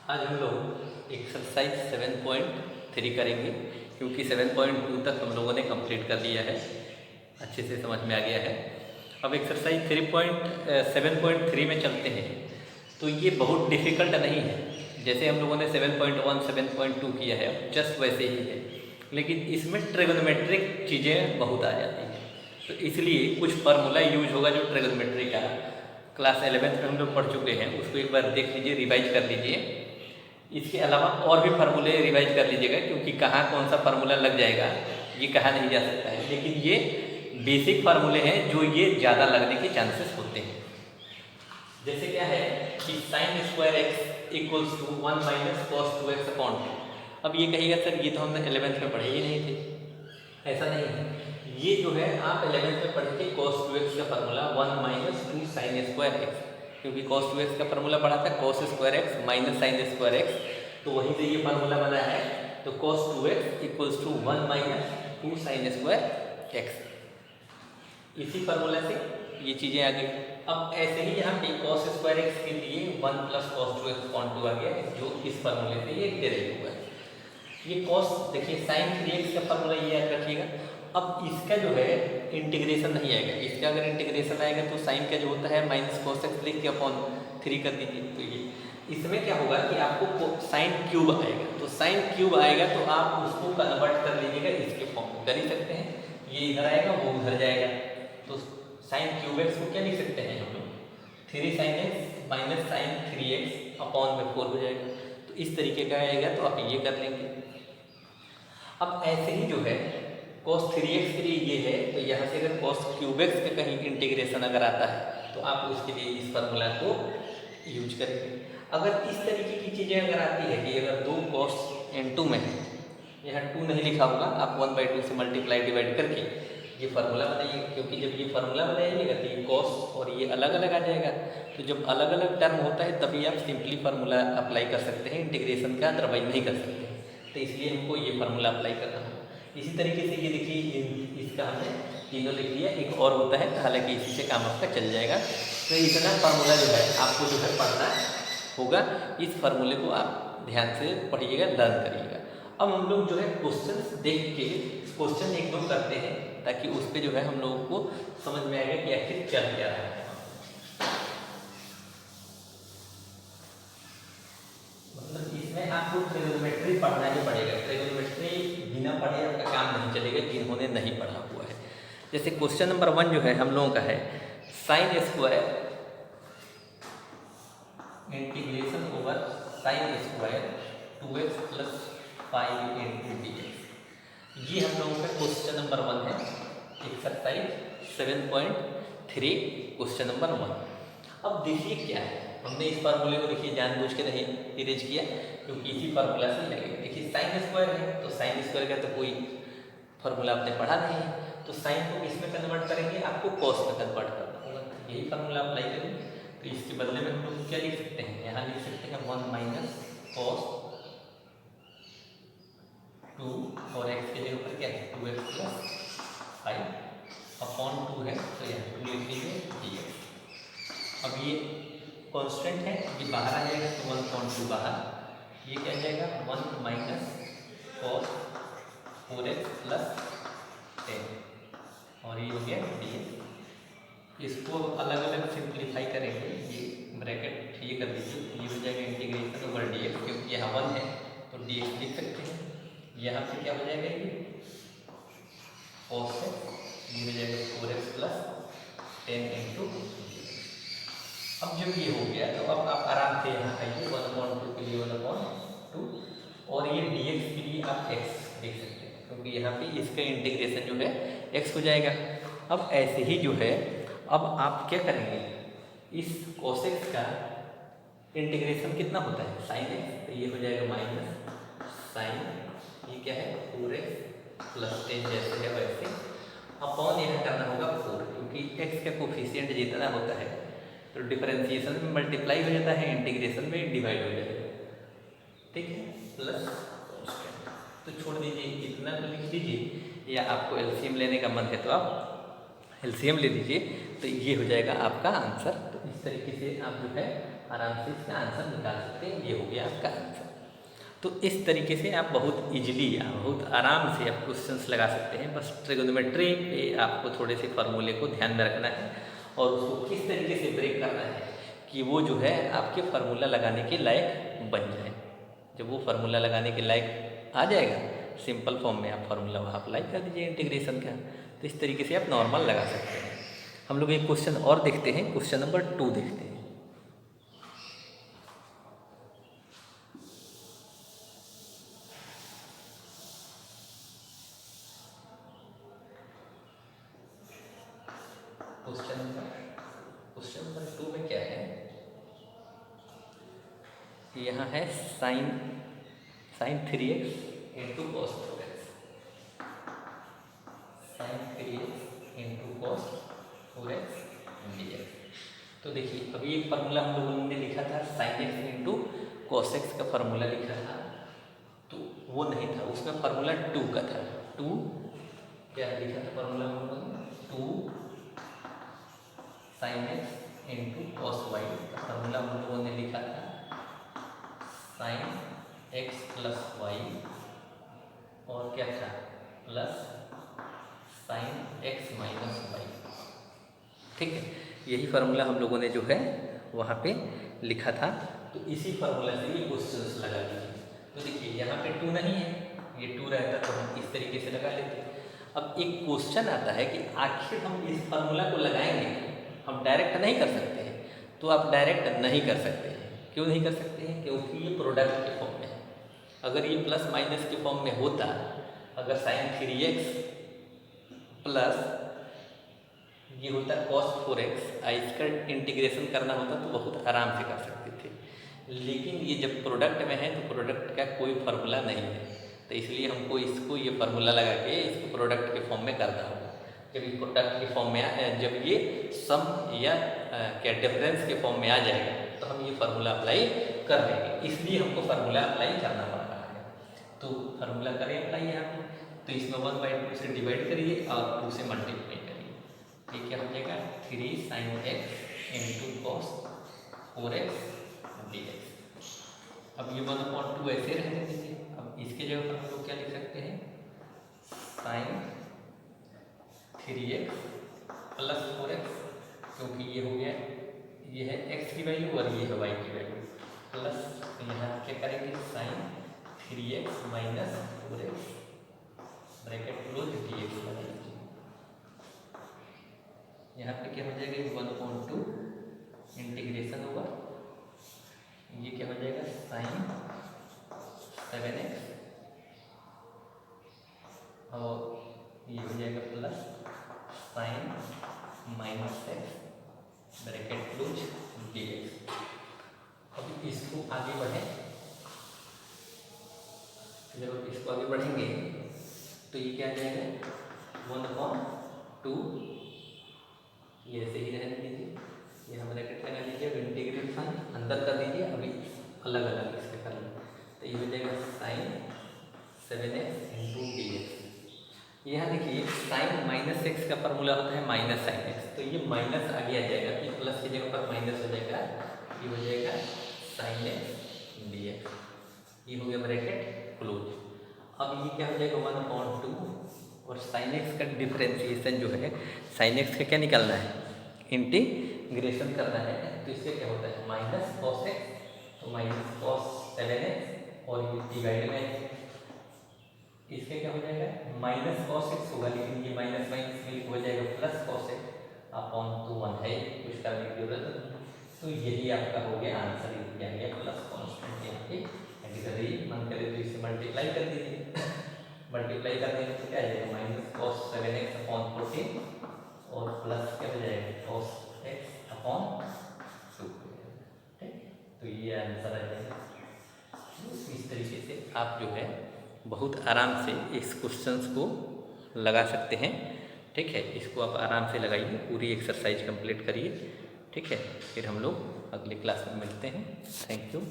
आज हम लोग एक्सरसाइज 7.3 करेंगे क्योंकि 7.2 तक हम लोगों ने कंप्लीट कर लिया है, अच्छे से समझ में आ गया है। अब एक्सरसाइज 7.3 में चलते हैं। तो ये बहुत डिफ़िकल्ट नहीं है, जैसे हम लोगों ने 7.1 7.2 किया है जस्ट वैसे ही है, लेकिन इसमें ट्रिग्नोमेट्रिक चीज़ें बहुत आ जाती हैं। तो इसलिए कुछ फार्मूला यूज होगा जो ट्रिग्नोमेट्री का क्लास 11th में हम लोग पढ़ चुके हैं, उसको एक बार देख लीजिए, रिवाइज कर लीजिए। इसके अलावा और भी फार्मूले रिवाइज कर लीजिएगा, क्योंकि कहाँ कौन सा फार्मूला लग जाएगा ये कहा नहीं जा सकता है, लेकिन ये बेसिक फार्मूले हैं जो ये ज़्यादा लगने के चांसेस होते हैं। जैसे क्या है कि sine square x equals to 1 minus cos 2x upon 2। अब ये कहिएगा सर ये तो हमने 11th में पढ़े ही नहीं थे। ऐसा नहीं है, ये जो है आप 11th में पढ़े थे cos 2x का formula 1 minus 2 sine square x, क्योंकि cos 2x का फार्मूला पढ़ा था cos square x minus sign square x, तो वहीं से ये फार्मूला बना है। तो cos 2x equals to 1 minus 2 sine square x, इसी फार्मूला से ये चीज़ें आ गई। अब ऐसे ही यहाँ पे cos स्क्वायर एक्स के लिए 1 प्लस cos 2x अपॉन 2 आ गया, जो इस फार्मूले से ये डेरिव हुआ है। ये cos देखिए साइन 3x का फार्मूला ये याद रखिएगा। अब इसका जो है इंटीग्रेशन नहीं आएगा, इसका अगर इंटीग्रेशन आएगा तो साइन का जो होता है माइनस cos x लिख के अपॉन 3 कर दीजिए। तो ये इसमें क्या होगा कि आपको साइन क्यूब आएगा, तो साइन क्यूब आएगा तो आप उसको कन्वर्ट कर लीजिएगा इसके फॉर्म में, कर ही सकते हैं। ये इधर आएगा वो उधर जाएगा, तो साइन क्यूब एक्स को क्या लिख सकते हैं हम लोग 3 sine x minus sine 3x upon में 4 हो जाएगा। तो इस तरीके का आएगा, तो आप ये कर लेंगे। अब ऐसे ही जो है cos 3x के लिए ये है, तो यहाँ से अगर cos क्यूब एक्स का कहीं इंटीग्रेशन अगर आता है तो आप उसके लिए इस फार्मूला को यूज करेंगे। अगर इस तरीके की चीज़ें अगर आती है कि अगर 2 cos n2 में है, यहाँ 2 नहीं लिखा होगा, आप 1/2 से मल्टीप्लाई डिवाइड करके ये फार्मूला बनाइए, क्योंकि जब ये फार्मूला बनाइएगा तो ये cos और ये अलग अलग आ जाएगा। तो जब अलग अलग टर्म होता है तभी आप सिंपली फार्मूला अप्लाई कर सकते हैं इंटीग्रेशन का, अदरवाइज नहीं कर सकते। तो इसलिए हमको ये फार्मूला अप्लाई करना है। इसी तरीके से ये देखिए इसका हमने तीनों लिख लिया, एक और होता है, हालांकि इसी से काम आपका चल जाएगा। तो इतना फार्मूला जो है आपको जो है पढ़ना होगा, इस फार्मूले को आप ध्यान से पढ़िएगा, लर्न करिएगा। अब हम लोग जो है क्वेश्चन देख के क्वेश्चन एक दो करते हैं, ताकि उस पर जो है हम लोगों को समझ में आएगा कि आखिर चल क्या रहा है। मतलब इसमें आपको ट्रिग्नोमेट्री पढ़ना ही पड़ेगा, ट्रिग्नोमेट्री बिना पढ़े आपका काम नहीं चलेगा जिन्होंने नहीं पढ़ा हुआ है। जैसे क्वेश्चन नंबर 1 जो है हम लोगों का है sine square integration over sine square 2x plus 5 into dx। ये हम लोगों का क्वेश्चन नंबर 1 है, एक्सरसाइज 7.3 क्वेश्चन नंबर 1। अब देखिए क्या है, हमने इस फार्मूले को देखिए जानबूझ के नहीं इरेज किया, क्योंकि इसी फार्मूला से लगेगा। देखिए साइन स्क्वायर है, तो साइन स्क्वायर का तो कोई फार्मूला आपने पढ़ा नहीं है, तो साइन को किस में कन्वर्ट करेंगे, आपको कॉस में कन्वर्ट करना होगा। यही फार्मूला अप्लाई करेंगे, तो इसके बदले में हम लोग क्या लिख सकते हैं, यहाँ लिख सकते हैं 1 माइनस कॉस 2 और x के जगह पर क्या है 2x प्लस 5 अपॉन 2 है, तो यहाँ 2 लिख लीजिए dx। अब ये कांस्टेंट है, ये बाहर आ जाएगा तो 1/2 बाहर, ये क्या आ जाएगा 1 माइनस कॉस 4x प्लस 10 और ये हो गया dx। इसको अलग अलग सिंप्लीफाई करेंगे, ये ब्रैकेट ये कर दीजिए, ये हो जाएगा इंटीग्रेशन ओवर dx, क्योंकि यहाँ 1 है तो dx लिख सकते हैं। यहाँ पे क्या हो जाएगा ये cos x, ये हो जाएगा 4x प्लस 10 इंटू। अब जब ये हो गया तो अब आप आराम से यहाँ आइए 1/2 के लिए 1/2 और ये dx के लिए आप x देख सकते हैं, क्योंकि यहाँ पे इसका इंटीग्रेशन जो है x हो जाएगा। अब ऐसे ही जो है अब आप क्या करेंगे, इस cos x का इंटीग्रेशन कितना होता है साइन x, तो ये हो जाएगा माइनस साइन, ये क्या है 4x प्लस 10 जैसे है वैसे, अपॉन यहाँ करना होगा 4, क्योंकि x का कोफिशिएंट जितना होता है तो डिफरेंशिएशन में मल्टीप्लाई हो जाता है, इंटीग्रेशन में डिवाइड हो जाएगा, ठीक है, प्लस कांस्टेंट। तो छोड़ दीजिए, इतना तो लिख दीजिए, या आपको एलसीएम लेने का मन है तो आप एलसीएम ले लीजिए, तो ये हो जाएगा आपका आंसर। तो इस तरीके से आप जो है आराम से इसका आंसर निकाल सकते हैं। ये हो गया आपका आंसर। तो इस तरीके से आप बहुत इजीली या बहुत आराम से आप क्वेश्चंस लगा सकते हैं। बस ट्रिगोनोमेट्री पे आपको थोड़े से फार्मूले को ध्यान में रखना है और उसको किस तरीके से ब्रेक करना है कि वो जो है आपके फार्मूला लगाने के लायक बन जाए। जब वो फार्मूला लगाने के लायक आ जाएगा सिंपल फॉर्म में, आप फार्मूला वहाँ अप्लाई कर दीजिए इंटीग्रेशन का। तो इस तरीके से आप नॉर्मल लगा सकते हैं। हम लोग एक क्वेश्चन और देखते हैं, क्वेश्चन नंबर 2 देखते हैं। क्वेश्चन नंबर 2 में क्या है, यहाँ है sine 3x into cos 4x, sine 3x into cos 4x dx। तो देखिए अभी एक फार्मूला हम लोगों ने लिखा था sign x into cos x का फार्मूला लिखा था, तो वो नहीं था, उसमें फार्मूला 2 का था। 2 क्या लिखा था फार्मूला हम लोगों ने, 2 sine x into cos y का फार्मूला हम लोगों ने लिखा था साइन एक्स प्लस वाई और क्या था plus sine x minus y. ठीक है, यही फार्मूला हम लोगों ने जो है वहाँ पे लिखा था। तो इसी फार्मूला से ये क्वेश्चंस लगा लीजिए। तो देखिए यहाँ पे 2 नहीं है, ये 2 रहता तो हम इस तरीके से लगा लेते। अब एक क्वेश्चन आता है कि आखिर हम इस फार्मूला को लगाएंगे, हम डायरेक्ट नहीं कर सकते हैं। तो आप डायरेक्ट नहीं कर सकते हैं। क्यों नहीं कर सकते हैं? क्योंकि ये प्रोडक्ट के फॉर्म में है। अगर ये प्लस माइनस के फॉर्म में होता, अगर साइन 3x प्लस ये होता cos 4x, इसका इंटीग्रेशन करना होता तो बहुत आराम से कर सकते थे। लेकिन ये जब प्रोडक्ट में है तो प्रोडक्ट का कोई फार्मूला नहीं है, तो इसलिए हमको इसको ये फार्मूला लगा के इसको प्रोडक्ट के फॉर्म में करना होगा। जब ये प्रोडक्ट के फॉर्म में जब ये सम या क्या डिफरेंस के फॉर्म में आ जाएगा तो हम ये फार्मूला अप्लाई कर देंगे। इसलिए हमको फार्मूला अप्लाई करना पड़ रहा है। तो फार्मूला करें अप्लाई यहाँ पे, तो इसमें 1/2 से डिवाइड करिए और 2 से मल्टीप्लाई करिए। ये क्या हो जाएगा 3 sine x into cos 4x dx। अब ये 1/2 ऐसे रहने दीजिए। अब इसके जगह पर हम लोग क्या लिख सकते हैं, साइन 3x प्लस 4x, क्योंकि ये हो गया, ये है x की वैल्यू और ये है y की वैल्यू, प्लस यहाँ क्या करेंगे sine 3x minus 4x bracket close dx बना लीजिए। यहाँ पे क्या हो जाएगा 1/2 इंटीग्रेशन होगा, ये क्या हो जाएगा साइन 7x और ये हो जाएगा plus sign minus x bracket close dx। अब इसको आगे बढ़ें, जब इसको आगे बढ़ेंगे तो ये क्या आ जाएगा 1/2, ये ऐसे ही रहने दीजिए, यहाँ ब्रैकेट लगा लीजिए। अब इंटीग्रेशन अंदर कर दीजिए, अभी अलग अलग इसके कर लें। तो ये हो जाएगा साइन 7x इंटू dx। यहाँ देखिए साइन माइनस एक्स का फार्मूला होता है माइनस साइन एक्स, तो ये माइनस आगे आ जाएगा, ये प्लस की जगह पर माइनस हो जाएगा, ये हो जाएगा साइन एक्स dx। ये हो गया ब्रैकेट क्लोज। अब ये क्या हो जाएगा 1/2 और साइन एक्स का डिफरेंशिएशन जो है, साइन एक्स का क्या निकालना है, इंटीग्रेशन करना है। तो इससे क्या होता है माइनस कॉस एक्स, तो माइनस कॉस 7x और ये डिवाइड में इसके क्या हो जाएगा माइनस कॉस एक्स होगा, लेकिन ये माइनस माइनस में हो जाएगा प्लस कॉस एक्स अपॉन 1 है, कुछ करने की जरूरत नहीं। तो यही आपका हो गया आंसर, क्या गया प्लस कॉन्स्टेंट यहाँ पे ऐड कर दीजिए। मन करे तो इसे मल्टीप्लाई कर दीजिए, मल्टीप्लाई करने से क्या आएगा माइनस कॉस 7x अपॉन 14 और प्लस क्या हो जाएगा कॉस x अपॉन 2। ठीक, तो ये आंसर आ जाएगा। इस तरीके से आप जो है बहुत आराम से इस क्वेश्चंस को लगा सकते हैं। ठीक है, इसको आप आराम से लगाइए, पूरी एक्सरसाइज कंप्लीट करिए। ठीक है, फिर हम लोग अगले क्लास में मिलते हैं। Thank you.